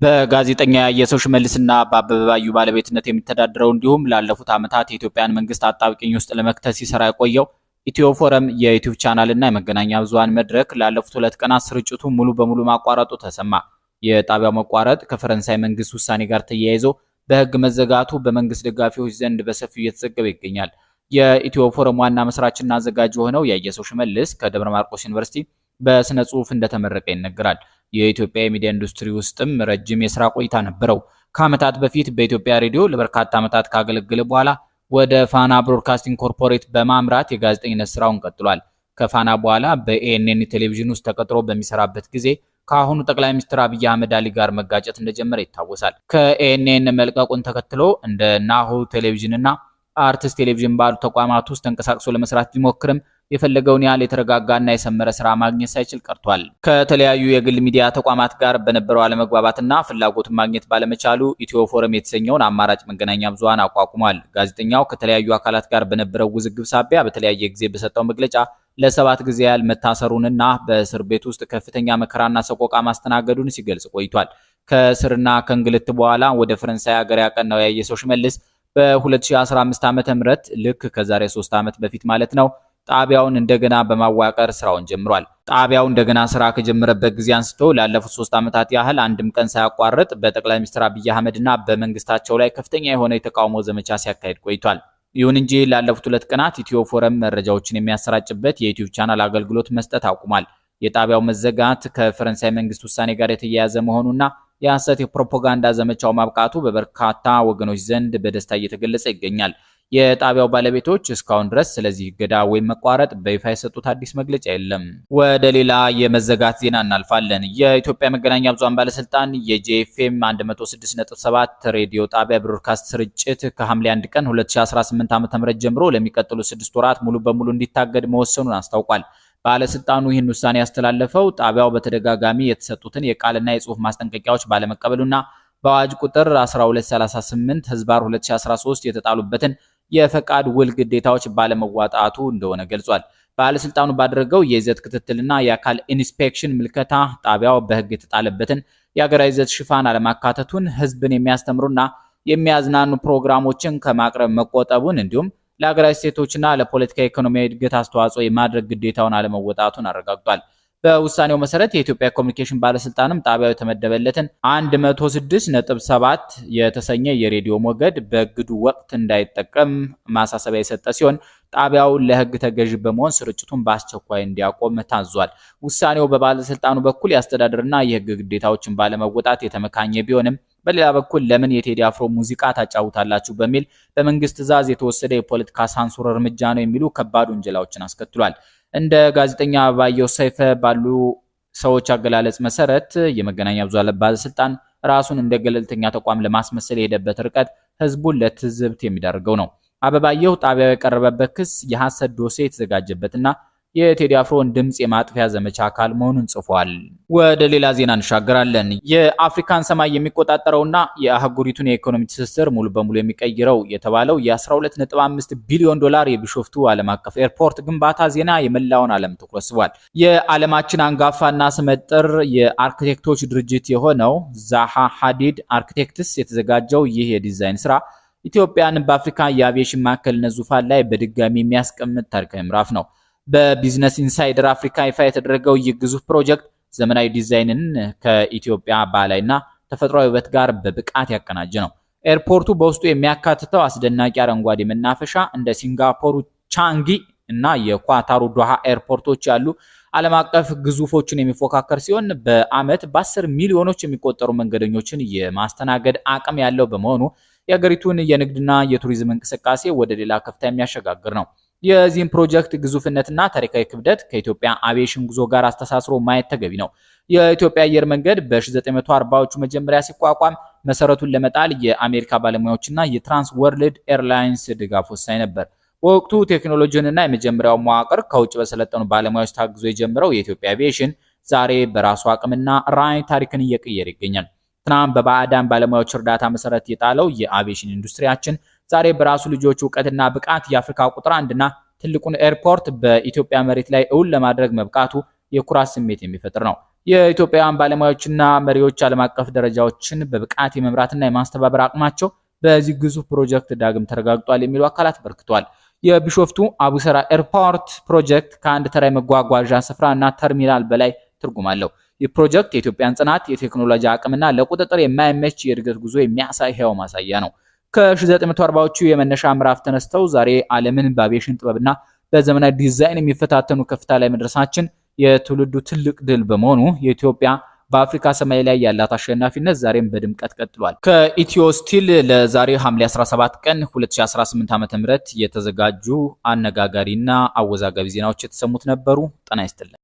በጋዜጠኛ ያየሰው ሽመልስና በአበበ ባዩ ባለቤትነት የሚተዳደረው እንዲሁም ላለፉት ዓመታት የኢትዮጵያን መንግስት አጣብቂኝ ውስጥ ለመክተት ሲሰራ የቆየው ኢትዮ ፎረም የዩቲዩብ ቻናልና የመገናኛ ብዙሃን መድረክ ላለፉት 2 ቀናት ስርጭቱ ሙሉ በሙሉ ማቋረጡ ተሰማ። የጣቢያው መቋረጥ ከፈረንሳይ መንግስት ውሳኔ ጋር ተያይዞ በህግ መዘጋቱ በመንግስት ደጋፊዎች ዘንድ በሰፊው እየተዘገበ ይገኛል። የኢትዮ ፎረም ዋና መስራችና አዘጋጅ ሆነው ያየሰው ሽመልስ ከደብረ ማርቆስ ዩኒቨርሲቲ በስነ ጽሁፍ እንደተመረቀ ይነገራል። የኢትዮጵያ የሚዲያ ኢንዱስትሪ ውስጥም ረጅም የሥራ ቆይታ ነበረው። ከዓመታት በፊት በኢትዮጵያ ሬዲዮ ለበርካታ ዓመታት ካገለገለ በኋላ ወደ ፋና ብሮድካስቲንግ ኮርፖሬት በማምራት የጋዜጠኝነት ስራውን ቀጥሏል። ከፋና በኋላ በኤኤንኤን ቴሌቪዥን ውስጥ ተቀጥሮ በሚሰራበት ጊዜ ከአሁኑ ጠቅላይ ሚኒስትር አብይ አህመድ አሊ ጋር መጋጨት እንደጀመረ ይታወሳል። ከኤኤንኤን መልቀቁን ተከትሎ እንደ ናሁ ቴሌቪዥንና አርትስ ቴሌቪዥን ባሉ ተቋማት ውስጥ ተንቀሳቅሶ ለመስራት ቢሞክርም የፈለገውን ያህል የተረጋጋና የሰመረ ስራ ማግኘት ሳይችል ቀርቷል። ከተለያዩ የግል ሚዲያ ተቋማት ጋር በነበረው አለመግባባትና ፍላጎቱን ማግኘት ባለመቻሉ ኢትዮ ፎረም የተሰኘውን አማራጭ መገናኛ ብዙሃን አቋቁሟል። ጋዜጠኛው ከተለያዩ አካላት ጋር በነበረው ውዝግብ ሳቢያ በተለያየ ጊዜ በሰጠው መግለጫ ለ7 ጊዜ ያህል መታሰሩንና በእስር ቤት ውስጥ ከፍተኛ መከራና ሰቆቃ ማስተናገዱን ሲገልጽ ቆይቷል። ከእስርና ከእንግልት በኋላ ወደ ፈረንሳይ ሀገር ያቀናው ያየሰው ሽመልስ በ2015 ዓ.ም ልክ ከዛሬ 3 ዓመት በፊት ማለት ነው ጣቢያውን እንደገና በማዋቀር ስራውን ጀምሯል። ጣቢያው እንደገና ስራ ከጀመረበት ጊዜ አንስቶ ላለፉት 3 ዓመታት ያህል አንድም ቀን ሳያቋርጥ በጠቅላይ ሚኒስትር አብይ አህመድና በመንግስታቸው ላይ ከፍተኛ የሆነ የተቃውሞ ዘመቻ ሲያካሂድ ቆይቷል። ይሁን እንጂ ላለፉት 2 ቀናት ኢትዮ ፎረም መረጃዎችን የሚያሰራጭበት የዩቲዩብ ቻናል አገልግሎት መስጠት አቁሟል። የጣቢያው መዘጋት ከፈረንሳይ መንግስት ውሳኔ ጋር የተያያዘ መሆኑና የሐሰት የፕሮፓጋንዳ ዘመቻው ማብቃቱ በበርካታ ወገኖች ዘንድ በደስታ እየተገለጸ ይገኛል። የጣቢያው ባለቤቶች እስካሁን ድረስ ስለዚህ እገዳ ወይም መቋረጥ በይፋ የሰጡት አዲስ መግለጫ የለም። ወደ ሌላ የመዘጋት ዜና እናልፋለን። የኢትዮጵያ መገናኛ ብዙሃን ባለስልጣን የጄኤፍኤም 106.7 ሬዲዮ ጣቢያ ብሮድካስት ስርጭት ከሐምሌ 1 ቀን 2018 ዓ.ም ጀምሮ ለሚቀጥሉ 6 ወራት ሙሉ በሙሉ እንዲታገድ መወሰኑን አስታውቋል። ባለስልጣኑ ይህን ውሳኔ ያስተላለፈው ጣቢያው በተደጋጋሚ የተሰጡትን የቃልና የጽሁፍ ማስጠንቀቂያዎች ባለመቀበሉና በአዋጅ ቁጥር 1238/2013 የተጣሉበትን የፈቃድ ውል ግዴታዎች ባለመዋጣቱ እንደሆነ ገልጿል። ባለስልጣኑ ባደረገው የይዘት ክትትልና የአካል ኢንስፔክሽን ምልከታ ጣቢያው በህግ የተጣለበትን የሀገራዊ ይዘት ሽፋን አለማካተቱን፣ ህዝብን የሚያስተምሩና የሚያዝናኑ ፕሮግራሞችን ከማቅረብ መቆጠቡን እንዲሁም ለሀገራዊ ሴቶችና ለፖለቲካ ኢኮኖሚያዊ እድገት አስተዋጽኦ የማድረግ ግዴታውን አለመወጣቱን አረጋግጧል። በውሳኔው መሰረት የኢትዮጵያ ኮሚኒኬሽን ባለስልጣንም ጣቢያው የተመደበለትን 106.7 የተሰኘ የሬዲዮ ሞገድ በእግዱ ወቅት እንዳይጠቀም ማሳሰቢያ የሰጠ ሲሆን ጣቢያው ለህግ ተገዥ በመሆን ስርጭቱን በአስቸኳይ እንዲያቆም ታዟል። ውሳኔው በባለስልጣኑ በኩል የአስተዳደርና የህግ ግዴታዎችን ባለመወጣት የተመካኘ ቢሆንም በሌላ በኩል ለምን የቴዲ አፍሮ ሙዚቃ ታጫውታላችሁ በሚል በመንግስት ትዕዛዝ የተወሰደ የፖለቲካ ሳንሱር እርምጃ ነው የሚሉ ከባድ ወንጀላዎችን አስከትሏል። እንደ ጋዜጠኛ አበባየሁ ሰይፈ ባሉ ሰዎች አገላለጽ መሰረት የመገናኛ ብዙሃን ባለስልጣን ራሱን እንደ ገለልተኛ ተቋም ለማስመሰል የሄደበት ርቀት ህዝቡን ለትዝብት የሚዳርገው ነው። አበባየሁ ጣቢያው የቀረበበት ክስ የሐሰት ዶሴ የተዘጋጀበትና የቴዲ አፍሮን ድምጽ የማጥፊያ ዘመቻ አካል መሆኑን ጽፏል። ወደ ሌላ ዜና እንሻገራለን። የአፍሪካን ሰማይ የሚቆጣጠረውና የአህጉሪቱን የኢኮኖሚ ትስስር ሙሉ በሙሉ የሚቀይረው የተባለው የ12.5 ቢሊዮን ዶላር የቢሾፍቱ ዓለም አቀፍ ኤርፖርት ግንባታ ዜና የመላውን ዓለም ትኩረት ስቧል። የዓለማችን አንጋፋና ስመጥር የአርኪቴክቶች ድርጅት የሆነው ዛሃ ሐዲድ አርኪቴክትስ የተዘጋጀው ይህ የዲዛይን ስራ ኢትዮጵያን በአፍሪካ የአቪዬሽን ማዕከልነት ዙፋን ላይ በድጋሚ የሚያስቀምጥ ታሪካዊ ምዕራፍ ነው። በቢዝነስ ኢንሳይደር አፍሪካ ይፋ የተደረገው ይህ ግዙፍ ፕሮጀክት ዘመናዊ ዲዛይንን ከኢትዮጵያ ባህላዊና ተፈጥሯዊ ውበት ጋር በብቃት ያቀናጀ ነው። ኤርፖርቱ በውስጡ የሚያካትተው አስደናቂ አረንጓዴ መናፈሻ እንደ ሲንጋፖሩ ቻንጊ እና የኳታሩ ዶሃ ኤርፖርቶች ያሉ ዓለም አቀፍ ግዙፎችን የሚፎካከር ሲሆን በአመት በ10 ሚሊዮኖች የሚቆጠሩ መንገደኞችን የማስተናገድ አቅም ያለው በመሆኑ የሀገሪቱን የንግድና የቱሪዝም እንቅስቃሴ ወደ ሌላ ከፍታ የሚያሸጋግር ነው። የዚህም ፕሮጀክት ግዙፍነትና ታሪካዊ ክብደት ከኢትዮጵያ አቪዬሽን ጉዞ ጋር አስተሳስሮ ማየት ተገቢ ነው። የኢትዮጵያ አየር መንገድ በ1940ዎቹ መጀመሪያ ሲቋቋም መሰረቱን ለመጣል የአሜሪካ ባለሙያዎችና የትራንስ ወርልድ ኤርላይንስ ድጋፍ ወሳኝ ነበር። በወቅቱ ቴክኖሎጂንና የመጀመሪያው መዋቅር ከውጭ በሰለጠኑ ባለሙያዎች ታግዞ የጀመረው የኢትዮጵያ አቪዬሽን ዛሬ በራሱ አቅምና ራዕይ ታሪክን እየቀየረ ይገኛል። ትናንት በባዕዳን ባለሙያዎች እርዳታ መሰረት የጣለው የአቪዬሽን ኢንዱስትሪያችን ዛሬ በራሱ ልጆች ዕውቀትና ብቃት የአፍሪካ ቁጥር 1ና ትልቁን ኤርፖርት በኢትዮጵያ መሬት ላይ እውን ለማድረግ መብቃቱ የኩራት ስሜት የሚፈጥር ነው። የኢትዮጵያውያን ባለሙያዎችና መሪዎች ዓለም አቀፍ ደረጃዎችን በብቃት የመምራትና የማስተባበር አቅማቸው በዚህ ግዙፍ ፕሮጀክት ዳግም ተረጋግጧል የሚሉ አካላት በርክተዋል። የቢሾፍቱ አቡሰራ ኤርፖርት ፕሮጀክት ከአንድ ተራ መጓጓዣ ስፍራና ተርሚናል በላይ ትርጉም አለው። ይህ ፕሮጀክት የኢትዮጵያን ጽናት፣ የቴክኖሎጂ አቅምና ለቁጥጥር የማይመች የእድገት ጉዞ የሚያሳይ ሕያው ማሳያ ነው። ከ1940ዎቹ የመነሻ ምዕራፍ ተነስተው ዛሬ ዓለምን በአቪዬሽን ጥበብና በዘመናዊ ዲዛይን የሚፈታተኑ ከፍታ ላይ መድረሳችን የትውልዱ ትልቅ ድል በመሆኑ የኢትዮጵያ በአፍሪካ ሰማይ ላይ ያላት አሸናፊነት ዛሬም በድምቀት ቀጥሏል። ከኢትዮ ስቲል ለዛሬ ሐምሌ 17 ቀን 2018 ዓ.ም የተዘጋጁ አነጋጋሪና አወዛጋቢ ዜናዎች የተሰሙት ነበሩ። ጤና ይስጥልኝ።